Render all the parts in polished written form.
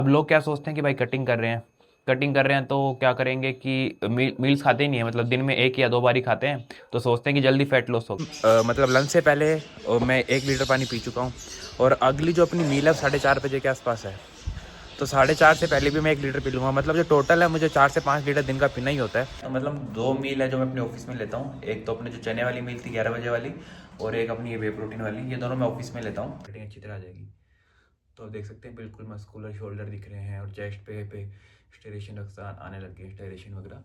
अब लोग क्या सोचते हैं कि भाई कटिंग कर रहे हैं तो क्या करेंगे कि मील्स खाते ही नहीं है, मतलब दिन में एक या दो बार ही खाते हैं, तो सोचते हैं कि जल्दी फैट लॉस हो। मतलब लंच से पहले मैं 1 लीटर पानी पी चुका हूँ, और अगली जो अपनी मील है 4:30 बजे के आसपास है, तो 4:30 से पहले भी मैं 1 लीटर पी लूँगा। मतलब जो टोटल है मुझे 4 से 5 लीटर दिन का पीना ही होता है। तो मतलब 2 मील है जो मैं अपने ऑफिस में लेता हूँ, एक तो अपने जो चने वाली मील थी 11 बजे वाली, और एक अपनी ये वे प्रोटीन वाली, ये दोनों मैं ऑफिस में लेता हूँ। फिटिंग अच्छी तरह आ जाएगी। तो आप देख सकते हैं बिल्कुल मस्कुलर शोल्डर दिख रहे हैं, और चेस्ट पे स्टेरेशन आने लग गए, स्टेरेशन वगैरह।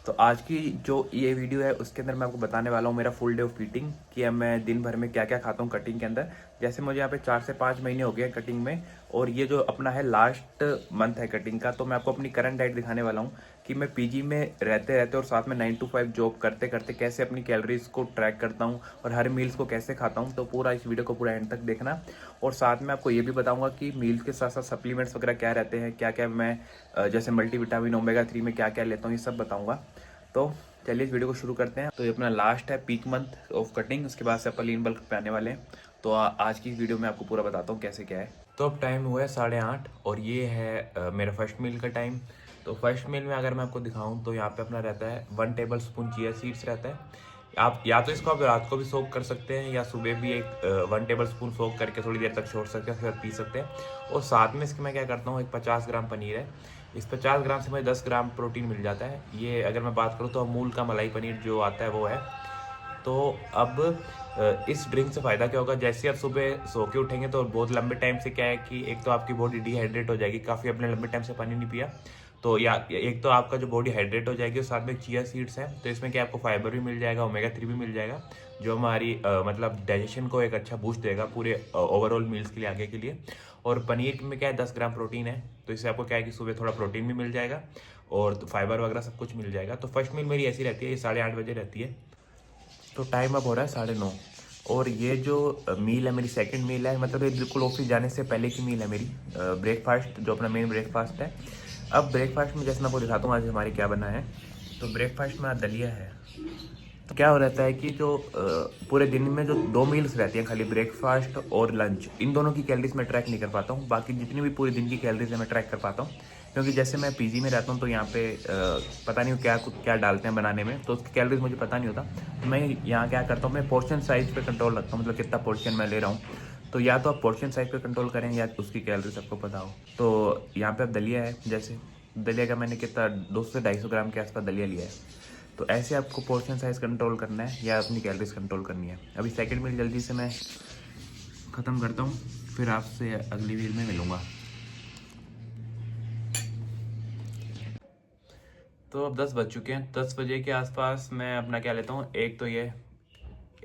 तो आज की जो ये वीडियो है उसके अंदर मैं आपको बताने वाला हूँ मेरा फुल डे ऑफ ईटिंग, कि अब मैं दिन भर में क्या क्या खाता हूँ कटिंग के अंदर। जैसे मुझे यहाँ पे 4 से 5 महीने हो गए कटिंग में, और ये जो अपना है लास्ट मंथ है कटिंग का, तो मैं आपको अपनी करंट डाइट दिखाने वाला हूँ कि मैं पीजी में रहते रहते और साथ में 9 to 5 जॉब करते करते कैसे अपनी कैलोरीज को ट्रैक करता हूँ और हर मील्स को कैसे खाता हूँ। तो पूरा इस वीडियो को पूरा एंड तक देखना, और साथ में आपको ये भी बताऊंगा कि मील्स के साथ साथ सप्लीमेंट्स वगैरह क्या रहते हैं, क्या क्या मैं जैसे मल्टीविटामिन ओमेगा 3 में क्या क्या लेता हूँ, ये सब बताऊँगा। तो चलिए इस वीडियो को शुरू करते हैं। तो ये अपना लास्ट है पीक मंथ ऑफ कटिंग, उसके बाद से अपन लीन बल्क पे आने वाले हैं। तो आज की वीडियो में आपको पूरा बताता हूँ कैसे क्या है। तो अब टाइम हुआ है 8:30, और ये है मेरा फर्स्ट मील का टाइम। तो फर्स्ट मील में अगर मैं आपको दिखाऊं तो यहाँ पे अपना रहता है 1 टेबल स्पून चिया सीड्स रहता है। आप या तो इसको आप रात को भी सोक कर सकते हैं, या सुबह भी एक 1 टेबल स्पून सोक करके थोड़ी देर तक छोड़ सकते हैं, फिर पी सकते हैं। और साथ में इसके मैं क्या करता हूँ, एक 50 ग्राम पनीर है, इस 50 ग्राम से मुझे 10 ग्राम प्रोटीन मिल जाता है। ये अगर मैं बात करूँ तो अमूल का मलाई पनीर जो आता है वो है। तो अब इस ड्रिंक से फ़ायदा क्या होगा, जैसे आप सुबह सो के उठेंगे तो बहुत लंबे टाइम से क्या है कि एक तो आपकी बॉडी डिहाइड्रेट हो जाएगी, काफ़ी अपने लंबे टाइम से पानी नहीं पिया, तो या एक तो आपका जो बॉडी हाइड्रेट हो जाएगी, और साथ में चिया सीड्स हैं तो इसमें क्या आपको फाइबर भी मिल जाएगा, ओमेगा 3 भी मिल जाएगा, जो हमारी मतलब डाइजेशन को एक अच्छा बूस्ट देगा पूरे ओवरऑल मील्स के लिए, आगे के लिए। और पनीर में क्या है 10 ग्राम प्रोटीन है, तो इससे आपको क्या है कि सुबह थोड़ा प्रोटीन भी मिल जाएगा, और तो फाइबर वगैरह सब कुछ मिल जाएगा। तो फर्स्ट मील मेरी ऐसी रहती है, ये 8:30 बजे रहती है। तो टाइम अब हो रहा है 9:30, और ये जो मील है मेरी सेकंड मील है, मतलब ये बिल्कुल ऑफिस जाने से पहले की मील है मेरी। ब्रेकफास्ट जो अपना मेन ब्रेकफास्ट है। अब ब्रेकफास्ट में जैसे मैं आपको दिखाता हूँ आज हमारे क्या बना है। तो ब्रेकफास्ट में आज दलिया है। तो क्या हो रहता है कि जो पूरे दिन में जो 2 मील्स रहती हैं, खाली ब्रेकफास्ट और लंच, इन दोनों की कैलोरीज मैं ट्रैक नहीं कर पाता हूँ। बाकी जितनी भी पूरे दिन की कैलोरीज है मैं ट्रैक कर पाता हूँ, क्योंकि जैसे मैं पीजी में रहता हूँ तो यहाँ पे पता नहीं क्या क्या डालते हैं बनाने में, तो उसकी कैलोरीज मुझे पता नहीं होता। तो मैं यहाँ क्या करता हूँ, मैं पोर्शन साइज पे कंट्रोल रखता हूँ, मतलब कितना पोर्शन मैं ले रहा हूँ। तो या तो आप पोर्शन साइज पे कंट्रोल करें, या उसकी कैलोरीज आपको पता हो। तो यहाँ पे अब दलिया है, जैसे दलिया का मैंने कितना 200 से 250 ग्राम के आसपास दलिया लिया है। तो ऐसे आपको पोर्शन साइज कंट्रोल करना है, या अपनी कैलोरीज कंट्रोल करनी है। अभी सेकंड मील जल्दी से मैं ख़त्म करता हूँ, फिर आपसे अगली मील में मिलूँगा। तो अब 10 बज चुके हैं, 10 बजे के आसपास मैं अपना क्या लेता हूँ, एक तो ये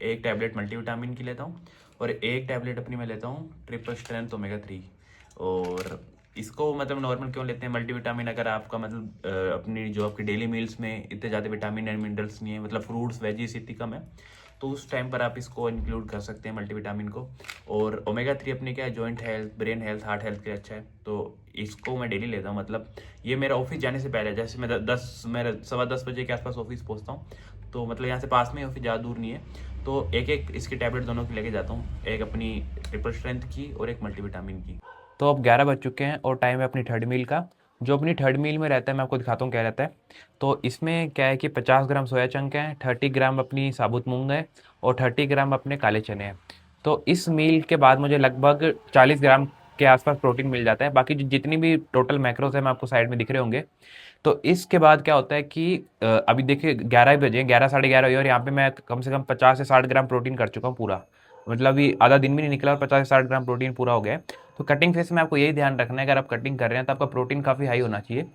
एक टैबलेट मल्टीविटामिन की लेता हूँ, और एक टैबलेट अपनी मैं लेता हूँ ट्रिपल स्ट्रेंथ ओमेगा 3। और इसको मतलब नॉर्मल क्यों लेते हैं मल्टीविटामिन, अगर आपका मतलब अपनी जो आपकी डेली मील्स में इतने ज़्यादा विटामिन एंड मिनरल्स नहीं है, मतलब फ्रूट्स वेजीज इतनी कम है, तो उस टाइम पर आप इसको इंक्लूड कर सकते हैं मल्टीविटामिन को। और ओमेगा 3 अपने क्या है, joint health, brain health, heart health के लिए अच्छा है, तो इसको मैं डेली लेता हूँ। मतलब ये मेरा ऑफिस जाने से पहले, जैसे मैं 10 सवा 10 बजे के आसपास ऑफिस पहुँचता हूँ, तो मतलब यहाँ से पास में ऑफिस, ज़्यादा दूर नहीं है। तो एक एक इसकी टैबलेट दोनों की लेके जाता हूँ, एक अपनी ट्रिपल स्ट्रेंथ की और एक मल्टीविटामिन की। तो अब 11 बज चुके हैं, और टाइम है अपनी थर्ड मील का। जो अपनी थर्ड मील में रहता है मैं आपको दिखाता हूँ क्या रहता है। तो इसमें क्या है कि 50 ग्राम सोया चंक है, 30 ग्राम अपनी साबुत मूंग है, और 30 ग्राम अपने काले चने हैं। तो इस मील के बाद मुझे लगभग 40 ग्राम के आसपास प्रोटीन मिल जाता है। बाकी जो जितनी भी टोटल मैक्रोज है मैं आपको साइड में दिख रहे होंगे। तो इसके बाद क्या होता है कि अभी देखिए 11 बजे, 11 साढ़े 11 हुए, और यहाँ पे मैं कम से कम 50 से 60 ग्राम प्रोटीन कर चुका हूँ पूरा। मतलब अभी आधा दिन भी नहीं निकला और 50 से 60 ग्राम प्रोटीन पूरा हो गया है। तो कटिंग फेस में आपको यही ध्यान रखना है, अगर आप कटिंग कर रहे हैं तो आपका प्रोटीन काफ़ी हाई होना चाहिए।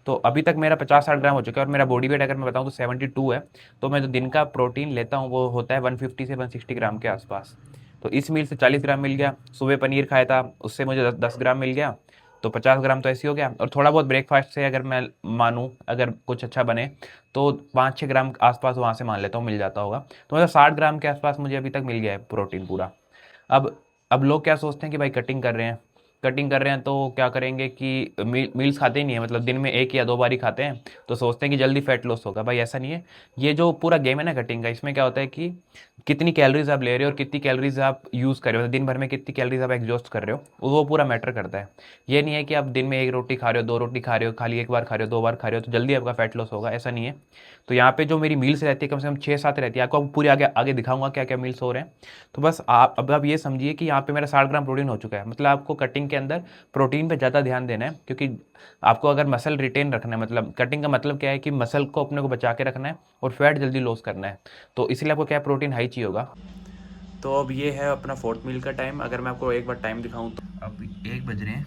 तो अभी तक मेरा 50-60 ग्राम हो चुका है, और मेरा बॉडी वेट अगर मैं बताऊँ तो 72 है। तो मैं जो दिन का प्रोटीन लेता हूँ वो होता है 150 से 160 ग्राम के आसपास। तो इस मील से 40 ग्राम मिल गया, सुबह पनीर खाया था उससे मुझे 10 ग्राम मिल गया, तो 50 ग्राम तो ऐसे ही हो गया। और थोड़ा बहुत ब्रेकफास्ट से अगर मैं मानूँ, अगर कुछ अच्छा बने, तो 5-6 ग्राम आसपास वहाँ से मान लेता हूँ मिल जाता होगा। तो मतलब 60 ग्राम के आसपास मुझे अभी तक मिल गया है प्रोटीन पूरा। अब अब लोग क्या सोचते हैं कि भाई कटिंग कर रहे हैं तो क्या करेंगे कि मील्स खाते ही नहीं है, मतलब दिन में एक या दो बार ही खाते हैं। तो सोचते हैं कि जल्दी फैट लॉस होगा, भाई ऐसा नहीं है। ये जो पूरा गेम है ना कटिंग का, इसमें क्या होता है कि कितनी कैलोरीज आप ले रहे हो और कितनी कैलोरीज आप यूज़ कर रहे हो, दिन भर में कितनी कैलोरीज आप एग्जॉस्ट कर रहे हो, वो पूरा मैटर करता है। ये नहीं है कि आप दिन में एक रोटी खा रहे हो, दो रोटी खा रहे हो, खाली एक बार खा रहे हो, दो बार खा रहे हो तो जल्दी आपका फैट लॉस होगा, ऐसा नहीं है। तो यहाँ पे जो मेरी मील्स रहती है कम से कम 6-7 रहती है, आपको पूरी आगे आगे दिखाऊंगा क्या क्या मील्स हो रहे हैं। तो बस आप ये समझिए कि यहाँ पे मेरा 60 ग्राम प्रोटीन हो चुका है। मतलब आपको कटिंग के अंदर प्रोटीन पे ज़्यादा ध्यान देना है, क्योंकि आपको अगर मसल रिटेन रखना है, मतलब कटिंग का मतलब क्या है कि मसल को अपने को बचा के रखना है और फैट जल्दी लॉस करना है, तो इसलिए आपको क्या प्रोटीन हाई चाहिए होगा। तो अब ये है अपना फोर्थ मील का टाइम। अगर मैं आपको एक बार टाइम दिखाऊं तो अब 1 बज रहे हैं,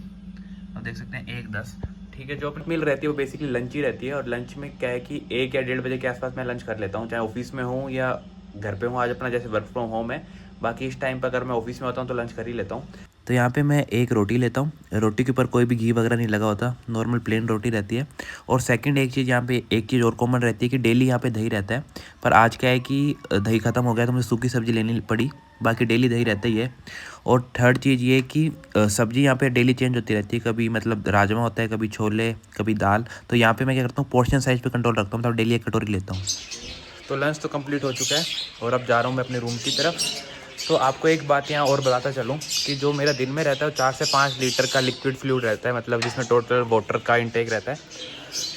अब देख सकते हैं 1:10। ठीक है, जो अपनी मील रहती है वो बेसिकली लंच ही रहती है, और लंच में क्या है कि 1 या 1:30 के आसपास मैं लंच कर लेता हूँ, चाहे ऑफिस में हूँ या घर पे हूँ। आज अपना जैसे वर्क फ्रॉम होम है, बाकी इस टाइम पर अगर मैं ऑफिस में होता हूँ तो लंच कर ही लेता हूँ। तो यहाँ पे मैं एक रोटी लेता हूँ, रोटी के ऊपर कोई भी घी वगैरह नहीं लगा होता, नॉर्मल प्लेन रोटी रहती है। और सेकंड एक चीज़ यहाँ पे, एक चीज़ और कॉमन रहती है कि डेली यहाँ पे दही रहता है, पर आज क्या है कि दही ख़त्म हो गया तो मुझे सूखी सब्ज़ी लेनी पड़ी, बाकी डेली दही रहता ही है। और थर्ड चीज़ ये कि सब्ज़ी यहाँ पे डेली चेंज होती रहती है, कभी मतलब राजमा होता है, कभी छोले, कभी दाल। तो यहाँ पे मैं क्या करता हूँ, पोर्शन साइज़ पे कंट्रोल रखता हूँ, मतलब डेली एक कटोरी लेता हूँ। तो लंच तो कंप्लीट हो चुका है और अब जा रहा हूँ मैं अपने रूम की तरफ। तो आपको एक बात यहाँ और बताता चलूँ कि जो मेरा दिन में रहता है वो 4 से 5 लीटर का लिक्विड फ्लूइड रहता है, मतलब जिसमें टोटल वाटर का इंटेक रहता है।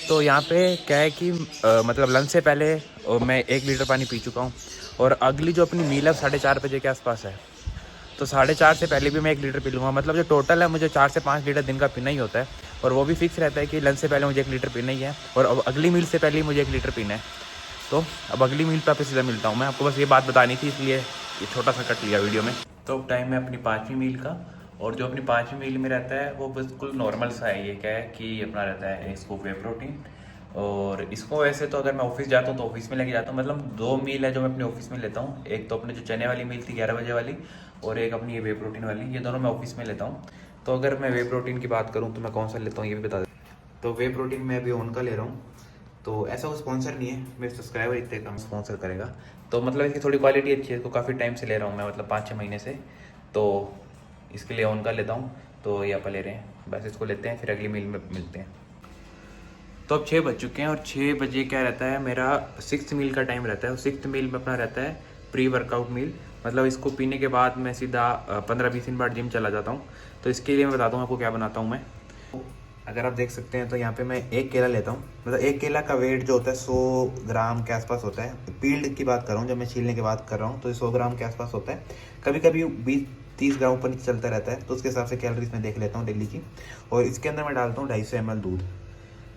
तो यहाँ पे क्या है कि मतलब लंच से पहले मैं 1 लीटर पानी पी चुका हूँ, और अगली जो अपनी मील है 4:30 बजे के आसपास है, तो 4:30 से पहले भी मैं 1 लीटर पी लूँगा। मतलब जो टोटल है मुझे 4 से 5 लीटर दिन का पीना ही होता है, और वो भी फिक्स रहता है कि लंच से पहले मुझे 1 लीटर पीना ही है, और अब अगली मील से पहले ही मुझे 1 लीटर पीना है। तो अब अगली मील पे आपसे सीधा मिलता हूँ मैं, आपको बस ये बात बतानी थी, इसलिए ये छोटा सा कट लिया वीडियो में। तो अब टाइम है अपनी 5वीं मील का, और जो अपनी 5वीं मील में रहता है वो बिल्कुल नॉर्मल सा है। ये क्या है कि अपना रहता है इसको वे प्रोटीन, और इसको वैसे तो अगर मैं ऑफिस जाता हूँ तो ऑफिस में लेके जाता हूँ। मतलब 2 मील है जो मैं अपने ऑफिस में लेता हूँ, एक तो अपने जो चने वाली मील थी 11 बजे वाली, और एक अपनी ये वे प्रोटीन वाली, ये दोनों मैं ऑफिस में लेता हूँ। तो अगर मैं वे प्रोटीन की बात करूँ तो मैं कौन सा लेता हूँ ये भी बता दें। तो वे प्रोटीन मैं अभी ऑन का ले रहा हूँ, तो ऐसा वो स्पॉन्सर नहीं है, मेरे सब्सक्राइबर इतने कम स्पॉन्सर करेगा। तो मतलब इसकी थोड़ी क्वालिटी अच्छी है, इसको काफ़ी टाइम से ले रहा हूँ मैं, मतलब 5-6 महीने से, तो इसके लिए ऑन का लेता हूँ। तो ये आप ले रहे हैं, बस इसको लेते हैं, फिर अगली मील में मिलते हैं। तो अब 6 बज चुके हैं, और 6 बजे क्या रहता है मेरा 6th मील का टाइम रहता है, और 6th मील में अपना रहता है प्री वर्कआउट मील। मतलब इसको पीने के बाद मैं सीधा 15-20 दिन बाद जिम चला जाता हूँ। तो इसके लिए मैं बताता हूँ आपको क्या बनाता हूँ मैं। अगर आप देख सकते हैं तो यहाँ पे मैं एक केला लेता हूँ, मतलब एक केला का वेट जो होता है 100 ग्राम के आसपास होता है। पील्ड की बात कर रहा हूँ, जब मैं छीलने की बात कर रहा हूँ तो 100 ग्राम के आसपास होता है। कभी कभी 20-30 ग्राम ऊपर नीचे चलता रहता है, तो उसके हिसाब से कैलोरीज मैं देख लेता हूँ डेली की। और इसके अंदर मैं डालता हूँ 250 ml दूध,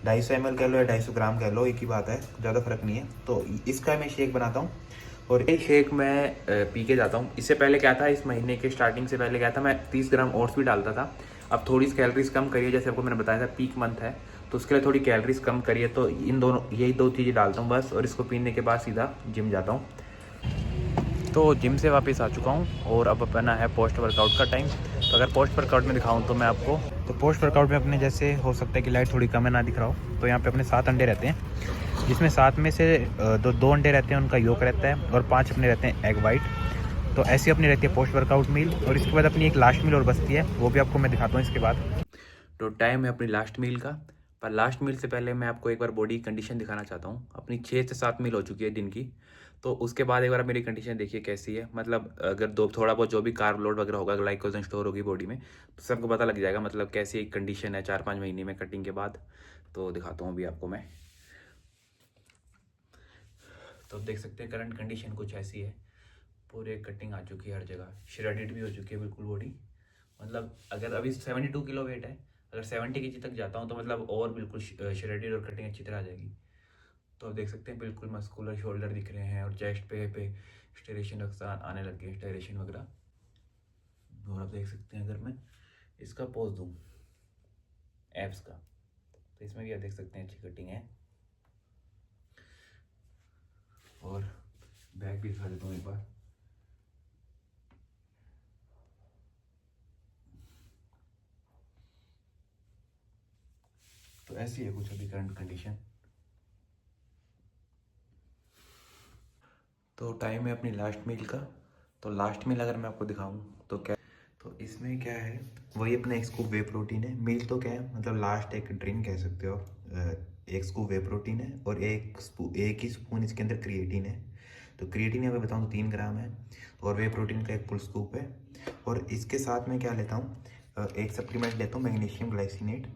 250 ml कह लो या 250 ग्राम कह लो, एक ही बात है, ज़्यादा फर्क नहीं है। तो इसका मैं शेक बनाता हूँ, और एक शेक मैं पी के जाता हूँ। इससे पहले क्या था, इस महीने के स्टार्टिंग से पहले क्या था, मैं 30 ग्राम ओट्स भी डालता था। अब थोड़ी सी कैलोरीज कम करिए, जैसे आपको मैंने बताया था पीक मंथ है तो उसके लिए थोड़ी कैलोरीज कम करिए, तो इन दोनों यही 2 चीज़ें डालता हूँ बस, और इसको पीने के बाद सीधा जिम जाता हूँ। तो जिम से वापस आ चुका हूँ, और अब अपना है पोस्ट वर्कआउट का टाइम। तो अगर पोस्ट वर्कआउट में दिखाऊँ तो मैं आपको, तो पोस्ट वर्कआउट में अपने जैसे हो सकता है कि लाइट थोड़ी कम है ना दिख रहा हो, तो यहाँ पे अपने 7 अंडे रहते हैं, जिसमें 7 में से दो अंडे रहते हैं उनका योक रहता है, और 5 अपने रहते हैं एग वाइट। तो ऐसी अपनी रहती है पोस्ट वर्कआउट मील, और इसके बाद अपनी एक लास्ट मील और बचती है, वो भी आपको मैं दिखाता हूँ इसके बाद। तो टाइम है अपनी लास्ट मील का, पर लास्ट मील से पहले मैं आपको एक बार बॉडी कंडीशन दिखाना चाहता हूँ। अपनी 6 से 7 मील हो चुकी है दिन की, तो उसके बाद एक बार मेरी कंडीशन देखिए कैसी है। मतलब अगर दो थोड़ा बहुत जो भी कार्ब लोड वगैरह होगा, ग्लाइकोजन स्टोर होगी बॉडी में, तो सबको पता लग जाएगा मतलब कैसी कंडीशन है 4-5 महीने में कटिंग के बाद। तो दिखाता हूँ अभी आपको मैं। तो देख सकते हैं करंट कंडीशन कुछ ऐसी है, पूरे कटिंग आ चुकी है हर जगह, श्रेडेड भी हो चुकी है बिल्कुल बॉडी। मतलब अगर अभी 72 किलो वेट है, अगर 70 केजी तक जाता हूँ तो मतलब और बिल्कुल श्रेडेड और कटिंग अच्छी तरह आ जाएगी। तो आप देख सकते हैं बिल्कुल मस्कुलर शोल्डर दिख रहे हैं, और चेस्ट पे स्टेरेशन आने लग गए, स्टेरेशन वगैरह। और आप देख सकते हैं अगर मैं इसका पोज दूँ एब्स का, तो इसमें भी आप देख सकते हैं अच्छी कटिंग है। और बैक भी दिखा देता हूँ एक बार। तो ऐसी है कुछ अभी करंट कंडीशन। तो टाइम है अपनी लास्ट मील का। तो लास्ट मील अगर मैं आपको दिखाऊं तो क्या, तो इसमें क्या है, वही अपना एक स्कूप वे प्रोटीन है। मील तो क्या है, मतलब लास्ट एक ड्रिंक कह सकते हो। एक स्कूप वे प्रोटीन है और एक ही स्पून इसके अंदर क्रिएटिन है। तो क्रिएटिन यहाँ पे बताऊँ तो 3 ग्राम है और वे प्रोटीन का एक फुल स्कूप है। और इसके साथ में क्या लेता हूँ, एक सप्लीमेंट लेता हूँ मैग्नीशियम ग्लाइसिनेट।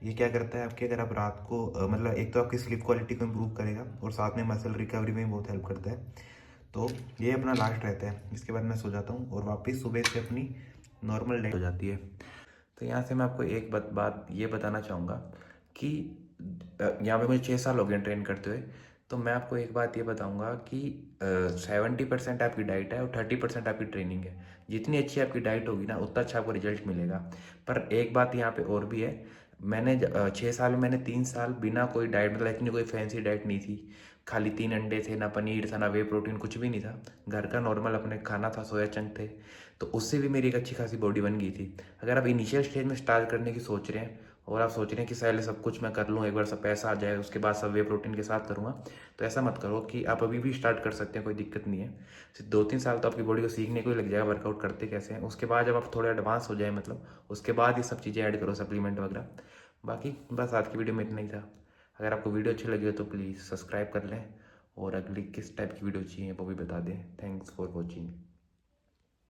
ये क्या करता है आपके, अगर आप रात को मतलब एक तो आपकी स्लीप क्वालिटी को इम्प्रूव करेगा और साथ में मसल रिकवरी में बहुत हेल्प करता है। तो ये अपना लास्ट रहता है, इसके बाद मैं सो जाता हूँ और वापस सुबह से अपनी नॉर्मल डाइट हो जाती है। तो यहाँ से मैं आपको एक बात ये बताना चाहूँगा कि यहाँ पे मुझे 6 साल हो गए ट्रेन करते हुए। तो मैं आपको एक बात ये बताऊँगा कि 70% आपकी डाइट है और 30% आपकी ट्रेनिंग है। जितनी अच्छी आपकी डाइट होगी ना, उतना अच्छा आपको रिजल्ट मिलेगा। पर एक बात यहाँ पे और भी है, मैंने 6 साल में मैंने 3 साल बिना कोई डाइट, मतलब इतनी कोई फैंसी डाइट नहीं थी। खाली 3 अंडे थे, ना पनीर था, ना वे प्रोटीन, कुछ भी नहीं था। घर का नॉर्मल अपने खाना था, सोया चंक थे। तो उससे भी मेरी एक अच्छी खासी बॉडी बन गई थी। अगर आप इनिशियल स्टेज में स्टार्ट करने की सोच रहे हैं और आप सोच रहे हैं कि पहले सब कुछ मैं कर लूँ, एक बार सब पैसा आ जाए उसके बाद सब वे प्रोटीन के साथ करूँगा, तो ऐसा मत करो। कि आप अभी भी स्टार्ट कर सकते हैं, कोई दिक्कत नहीं है। सिर्फ 2-3 साल तो आपकी बॉडी को सीखने को ही लग जाएगा वर्कआउट करते कैसे हैं। उसके बाद जब आप थोड़े एडवांस हो जाए, मतलब उसके बाद ये सब चीज़ें ऐड करो, सप्लीमेंट वगैरह। बाकी बस आज की वीडियो में इतना ही था। अगर आपको वीडियो अच्छी लगी हो तो प्लीज़ सब्सक्राइब कर लें और अगली किस टाइप की वीडियो चाहिए वो भी बता दें। Thanks for watching.